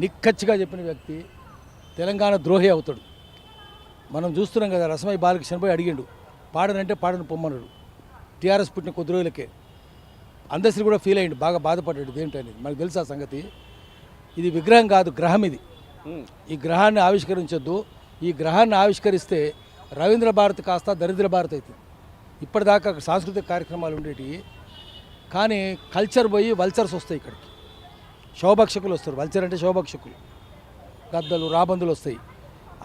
నిక్కచ్చిగా చెప్పిన వ్యక్తి తెలంగాణ ద్రోహి అవుతాడు. మనం చూస్తున్నాం కదా, రసమయ్య బాలకృష్ణ పోయి అడిగిండు, పాడనంటే పాడను పొమ్మన్నాడు. టీఆర్ఎస్ పుట్టిన కొద్ది రోజులకే అందశ్రీ కూడా ఫీల్ అయ్యిండు, బాగా బాధపడ్డాడు. ఇదేంటని మనకు తెలుసు ఆ సంగతి. ఇది విగ్రహం కాదు, గ్రహం ఇది. ఈ గ్రహాన్ని ఆవిష్కరించొద్దు. ఈ గ్రహాన్ని ఆవిష్కరిస్తే రవీంద్ర భారతి కాస్త దరిద్ర భారతి అవుతుంది. ఇప్పటిదాకా సాంస్కృతిక కార్యక్రమాలు ఉండేటివి, కానీ కల్చర్ పోయి వల్చర్స్ వస్తాయి ఇక్కడికి. శవభక్షకులు వస్తారు. వల్చర్ అంటే శవభక్షకులు, గద్దలు రాబందులు వస్తాయి.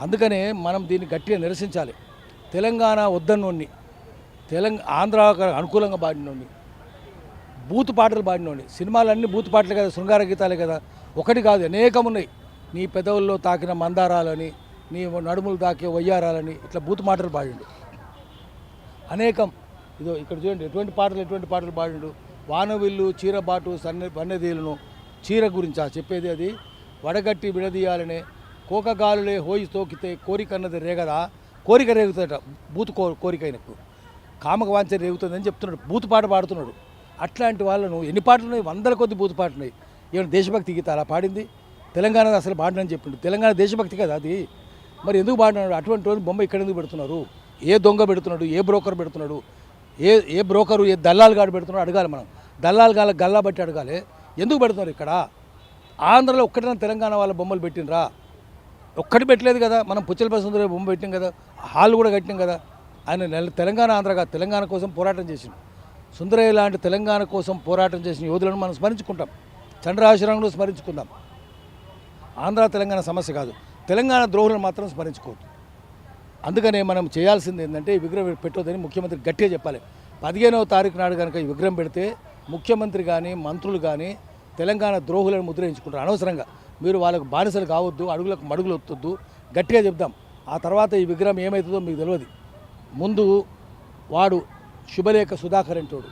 అందుకనే మనం దీన్ని గట్టిగా నిరసించాలి. తెలంగాణ వద్దన్నోడిని, ఆంధ్రాకు అనుకూలంగా పాడినోడిని, బూతు పాటలు పాడినోడిని, సినిమాలన్నీ బూతు పాటలే కదా, శృంగార గీతాలే కదా, ఒకటి కాదు అనేకం ఉన్నాయి. నీ పెదవుల్లో తాకిన మందారాలని, నీ నడుములు తాకే వయ్యారాలని, ఇట్లా బూతు మాటలు పాడిండు అనేకం. ఇదో ఇక్కడ చూడండి ఎటువంటి పాటలు పాడిండు. వానవిల్లు చీరబాటు వన్నెదీలను, చీర గురించి చెప్పేది అది. వడగట్టి విడదీయాలనే కోకగాలులే హోయి తోకితే కోరికన్నది రేగదా, కోరిక రేగుతుందట. బూతు కోరిక అయినప్పుడు కామక వాంఛ రేగుతుందని చెప్తున్నాడు, బూతు పాట పాడుతున్నాడు. అట్లాంటి వాళ్ళను ఎన్ని పాటలు ఉన్నాయి, వందల కొద్ది బూతు పాటలు ఉన్నాయి. ఏమైనా దేశభక్తి గీత అలా పాడింది? తెలంగాణ అసలు పాడినని చెప్పిండు. తెలంగాణ దేశభక్తి కదా అది. మరి ఎందుకు పాడినాడు? అటువంటి రోజు బొమ్మ ఇక్కడ ఎందుకు పెడుతున్నారు? ఏ దొంగ పెడుతున్నాడు? ఏ బ్రోకర్ పెడుతున్నాడు? ఏ బ్రోకరు, ఏ దల్లాలు గాడు పెడుతున్నాడు అడగాలి మనం. దల్లాలు గల్లా బట్టి అడగాలి. ఎందుకు పెడుతున్నారు ఇక్కడ? ఆంధ్రలో ఒక్కటైనా తెలంగాణ వాళ్ళ బొమ్మలు పెట్టినరా? ఒక్కటి పెట్టలేదు కదా. మనం పుచ్చలపల్లి సుందరయ్య బొమ్మ పెట్టినాం కదా, హాల్ కూడా కట్టినాం కదా. ఆయన తెలంగాణ ఆంధ్రగా తెలంగాణ కోసం పోరాటం చేసిండు. సుందరయ్య లాంటి తెలంగాణ కోసం పోరాటం చేసిన యోధులను మనం స్మరించుకుంటాం. చంద్రశేఖరరావును స్మరించుకుందాం. ఆంధ్ర తెలంగాణ సమస్య కాదు, తెలంగాణ ద్రోహులను మాత్రం స్మరించుకోవద్దు. అందుకనే మనం చేయాల్సింది ఏంటంటే ఈ విగ్రహం పెట్టొద్దని ముఖ్యమంత్రి గట్టిగా చెప్పాలి. 15వ తారీఖు నాడు కనుక ఈ విగ్రహం పెడితే ముఖ్యమంత్రి కానీ మంత్రులు కానీ తెలంగాణ ద్రోహులను ముద్రించుకుంటారు అనవసరంగా. మీరు వాళ్ళకు బానిసలు కావద్దు, అడుగులకు మడుగులు వద్దొద్దు, గట్టిగా చెప్దాం. ఆ తర్వాత ఈ విగ్రహం ఏమవుతుందో మీకు తెలియదు. ముందు వాడు శుభలేఖ సుధాకర్ అంటోడు